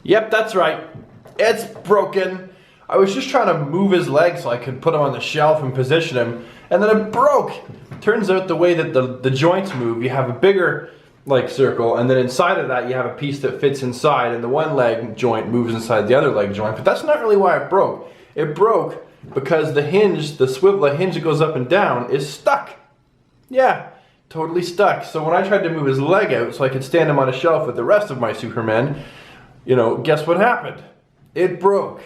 Yep, that's right. It's broken. I was just trying to move his leg so I could put him on the shelf and position him, and then it broke. Turns out the way that the joints move, you have a bigger like circle, and then inside of that you have a piece that fits inside, and the one leg joint moves inside the other leg joint. But that's not really why it broke. It broke because the hinge, the swivel hinge that goes up and down, is stuck. Yeah, totally stuck. So when I tried to move his leg out so I could stand him on a shelf with the rest of my Supermen, you know, guess what happened? It broke.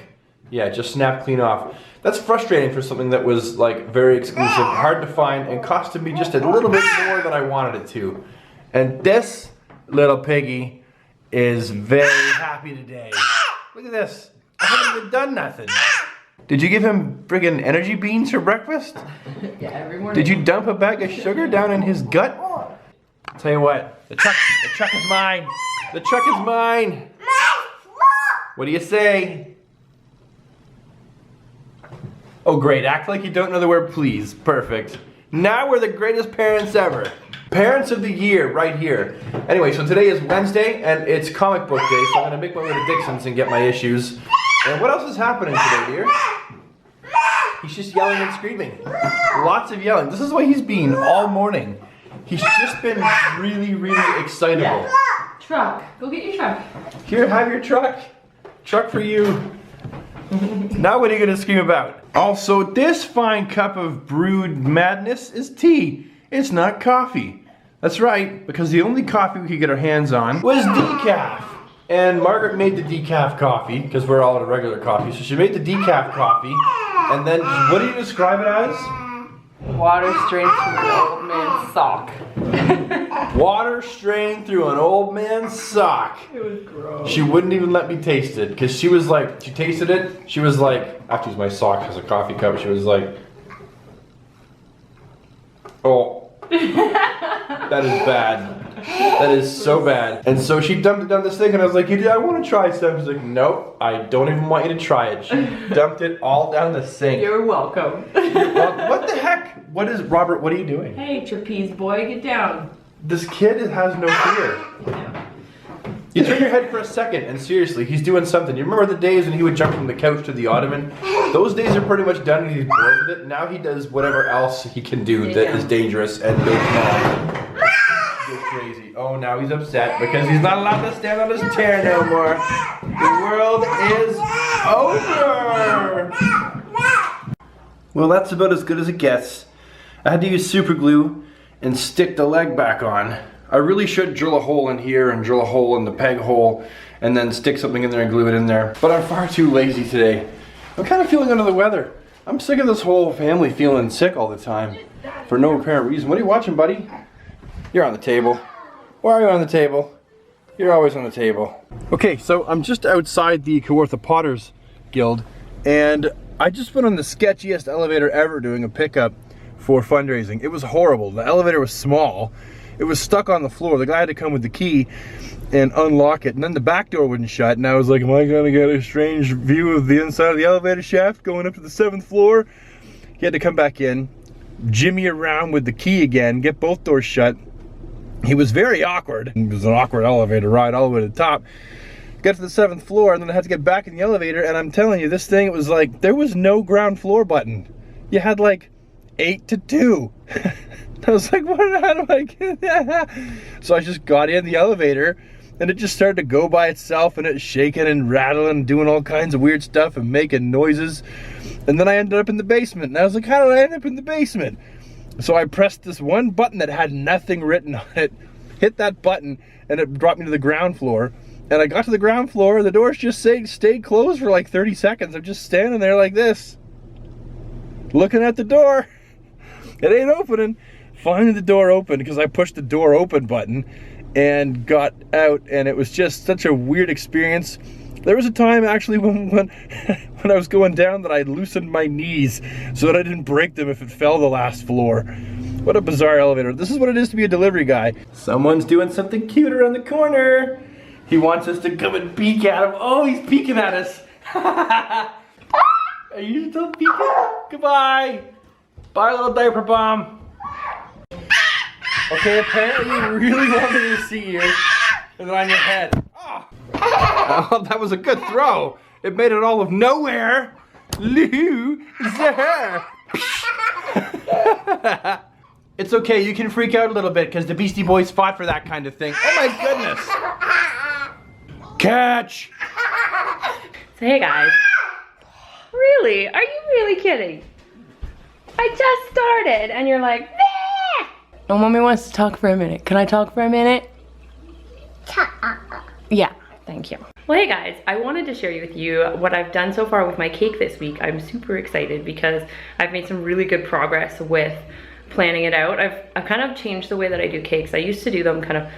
Yeah, it just snapped clean off. That's frustrating for something that was like very exclusive, hard to find, and costed me just a little bit more than I wanted it to. And this little piggy is very happy today. Look at this. I haven't even done nothing. Did you give him friggin' energy beans for breakfast? Yeah, every morning. Did you dump a bag of sugar down in his gut? I'll tell you what, the truck is mine. The truck is mine. What do you say? Oh great, act like you don't know the word please. Perfect. Now we're the greatest parents ever. Parents of the year, right here. Anyway, so today is Wednesday, and it's comic book day, so I'm gonna make my way to Dixon's and get my issues. And what else is happening today, dear? He's just yelling and screaming. Lots of yelling. This is what he's been all morning. He's just been really, really excitable. Yeah. Truck. Go get your truck. Here, have your truck. Truck for you. Now what are you gonna scream about? Also, this fine cup of brewed madness is tea. It's not coffee. That's right, because the only coffee we could get our hands on was decaf. And Margaret made the decaf coffee, because we're all out of regular coffee, so she made the decaf coffee, and then, what do you describe it as? Water strained through an old man's sock. Water strained through an old man's sock. It was gross. She wouldn't even let me taste it, because she was like, she tasted it, she was like, I have to use my sock as a coffee cup, she was like, oh. That is bad. That is so bad. And so she dumped it down this thing, and I was like, I want to try some. She's like, nope, I don't even want you to try it. She dumped it all down the sink. You're welcome. What the heck? What is, Robert, what are you doing? Hey, trapeze boy, get down. This kid has no fear. Yeah. You turn your head for a second, and seriously, he's doing something. You remember the days when he would jump from the couch to the ottoman? Those days are pretty much done, and he's bored with it. Now he does whatever else he can do that is dangerous and goes mad. Go crazy. Oh, now he's upset because he's not allowed to stand on his chair no more. The world is over. Well, that's about as good as it gets. I had to use super glue and stick the leg back on. I really should drill a hole in here and drill a hole in the peg hole and then stick something in there and glue it in there. But I'm far too lazy today. I'm kind of feeling under the weather. I'm sick of this whole family feeling sick all the time for no apparent reason. What are you watching, buddy? You're on the table. Why are you on the table? You're always on the table. Okay, so I'm just outside the Kawartha Potters Guild, and I just went on the sketchiest elevator ever doing a pickup for fundraising. It was horrible. The elevator was small. It was stuck on the floor. The guy had to come with the key and unlock it, and then the back door wouldn't shut, and I was like, am I gonna get a strange view of the inside of the elevator shaft going up to the 7th floor? He had to come back in, jimmy around with the key again, get both doors shut. He was very awkward. It was an awkward elevator ride all the way to the top. Got to the 7th floor, and then I had to get back in the elevator, and I'm telling you, this thing, it was like, there was no ground floor button. You had like 8 to 2. I was like, how do I get that? So I just got in the elevator, and it just started to go by itself, and it was shaking and rattling, doing all kinds of weird stuff and making noises. And then I ended up in the basement, and I was like, how did I end up in the basement? So I pressed this one button that had nothing written on it, hit that button, and it brought me to the ground floor. And I got to the ground floor, and the doors just stayed closed for like 30 seconds. I'm just standing there like this, looking at the door. It ain't opening. Finally the door opened because I pushed the door open button and got out, and it was just such a weird experience. There was a time actually when I was going down that I loosened my knees so that I didn't break them if it fell the last floor. What a bizarre elevator. This is what it is to be a delivery guy. Someone's doing something cute around the corner. He wants us to come and peek at him. Oh, he's peeking at us. Are you still peeking? Goodbye. Bye, little diaper bomb. Okay, apparently you really want me to see you. And on your head. Oh. Oh, that was a good throw. It made it all of nowhere. Loser. It's okay, you can freak out a little bit because the Beastie Boys fought for that kind of thing. Oh my goodness. Catch. So hey guys. Really? Are you really kidding? I just started and you're like, nah! Oh, mommy wants to talk for a minute. Can I talk for a minute? Yeah, thank you. Well, hey guys, I wanted to share with you what I've done so far with my cake this week. I'm super excited because I've made some really good progress with planning it out. I've kind of changed the way that I do cakes. I used to do them kind of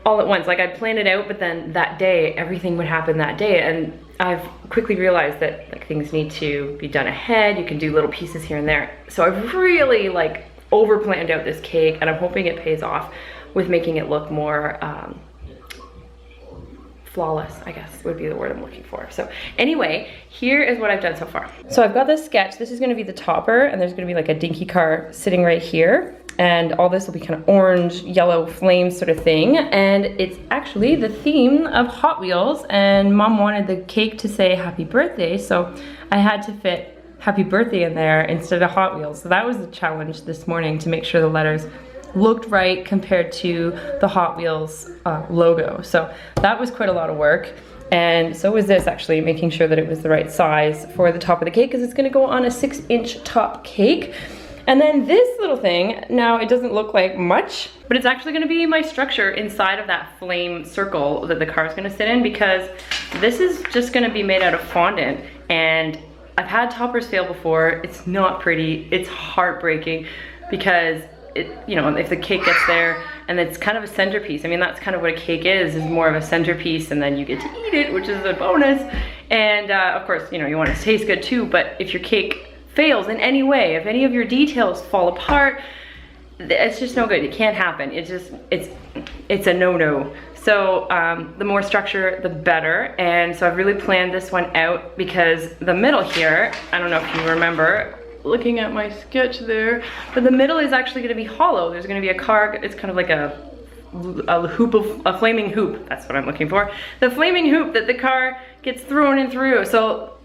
all at once. Like I'd plan it out, but then that day, everything would happen that day. And I've quickly realized that like things need to be done ahead. You can do little pieces here and there. So I've really like over planned out this cake and I'm hoping it pays off with making it look more flawless, I guess would be the word I'm looking for. So anyway, here is what I've done so far. So I've got this sketch. This is gonna be the topper and there's gonna be like a dinky car sitting right here. And all this will be kind of orange, yellow flame sort of thing. And it's actually the theme of Hot Wheels and Mom wanted the cake to say happy birthday. So I had to fit happy birthday in there instead of Hot Wheels. So that was the challenge this morning to make sure the letters looked right compared to the Hot Wheels logo. So that was quite a lot of work. And so was this actually, making sure that it was the right size for the top of the cake because it's gonna go on a 6-inch top cake. And then this little thing, now it doesn't look like much, but it's actually gonna be my structure inside of that flame circle that the car is gonna sit in because this is just gonna be made out of fondant. And I've had toppers fail before. It's not pretty, it's heartbreaking because it, you know, if the cake gets there and it's kind of a centerpiece. I mean, that's kind of what a cake is more of a centerpiece and then you get to eat it, which is a bonus. And of course, you know, you want it to taste good too, but if your cake fails in any way, if any of your details fall apart, it's just no good. It can't happen. It's just, it's a no-no. So the more structure, the better. And so I've really planned this one out because the middle here, I don't know if you remember looking at my sketch there, but the middle is actually gonna be hollow. There's gonna be a car, it's kind of like a hoop of, a flaming hoop. That's what I'm looking for. The flaming hoop that the car gets thrown in through. So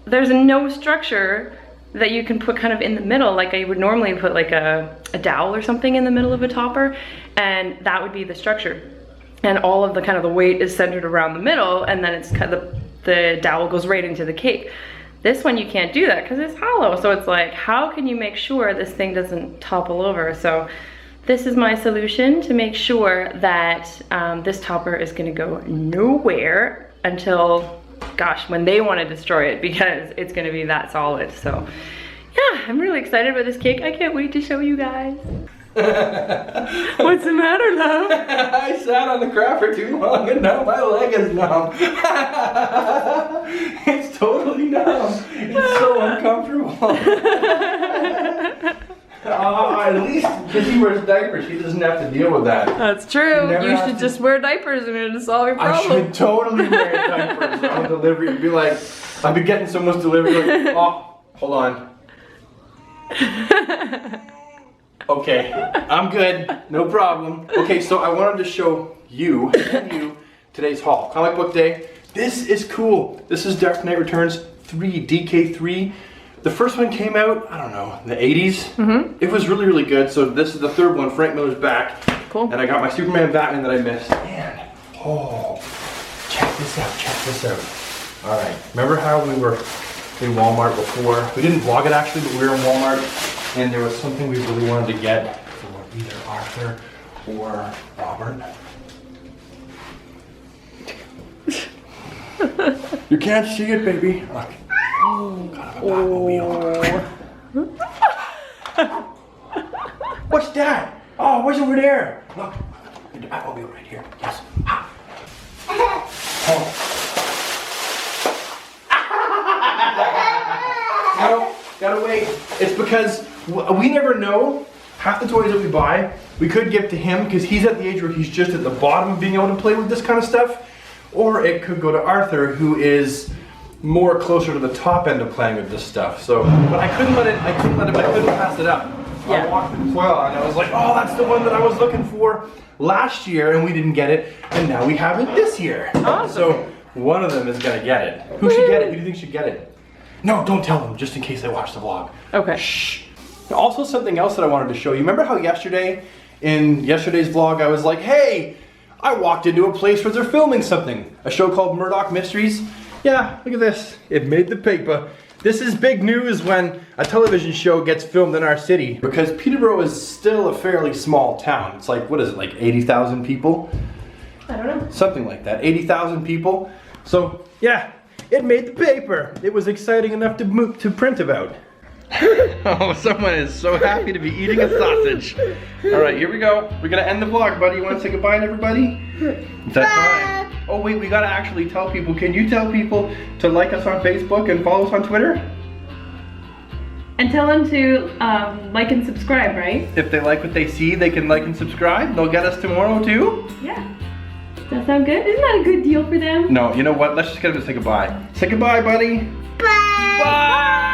there's no structure that you can put kind of in the middle, like I would normally put like a dowel or something in the middle of a topper, and that would be the structure. And all of the kind of the weight is centered around the middle, and then it's kind of the dowel goes right into the cake. This one you can't do that because it's hollow, so it's like, how can you make sure this thing doesn't topple over? So this is my solution to make sure that this topper is gonna go nowhere until, gosh, when they want to destroy it, because it's gonna be that solid. So yeah, I'm really excited about this cake. I can't wait to show you guys. What's the matter, love? I sat on the crap for too long and now my leg is numb. It's totally numb. It's so uncomfortable. At least because he wears diapers, he doesn't have to deal with that. That's true. You should just wear diapers and it'll solve your problem. I should totally wear diapers on delivery and be like, I'll be getting someone's delivery like, oh, hold on. Okay, I'm good, no problem. Okay, so I wanted to show you and you today's haul. Comic book day. This is cool. This is Dark Knight Returns 3, DK3. The first one came out, I don't know, in the 80s. Mm-hmm. It was really, really good. So this is the third one. Frank Miller's back. Cool. And I got my Superman Batman that I missed. And, oh, check this out, check this out. All right, remember how we were in Walmart before? We didn't vlog it actually, but we were in Walmart and there was something we really wanted to get for either Arthur or Robert. You can't see it, baby. Look. Got a Batmobile. What's that? Oh, what's over there? Look, the Batmobile right here. Yes. Oh. No, gotta wait. It's because we never know. Half the toys that we buy, we could give to him because he's at the age where he's just at the bottom of being able to play with this kind of stuff. Or it could go to Arthur, who is more closer to the top end of playing with this stuff. So, but I couldn't pass it up. Yeah. I walked through the foil and I was like, oh, that's the one that I was looking for last year and we didn't get it. And now we have it this year. Awesome. So one of them is gonna get it. Who should get it? Who do you think should get it? No, don't tell them, just in case they watch the vlog. Okay. Shh. Also, something else that I wanted to show you. Remember how in yesterday's vlog, I was like, hey, I walked into a place where they're filming something. A show called Murdoch Mysteries. Yeah, look at this. It made the paper. This is big news when a television show gets filmed in our city. Because Peterborough is still a fairly small town. It's like, what is it, like 80,000 people? I don't know. Something like that, 80,000 people. So, yeah, it made the paper. It was exciting enough to print about. Oh, someone is so happy to be eating a sausage. All right, here we go. We're gonna end the vlog, buddy. You wanna say goodbye to everybody? It's that time. Oh wait, we gotta actually tell people. Can you tell people to like us on Facebook and follow us on Twitter? And tell them to like and subscribe, right? If they like what they see, they can like and subscribe. They'll get us tomorrow too? Yeah. Does that sound good? Isn't that a good deal for them? No, you know what? Let's just get them to say goodbye. Say goodbye, buddy. Bye. Bye.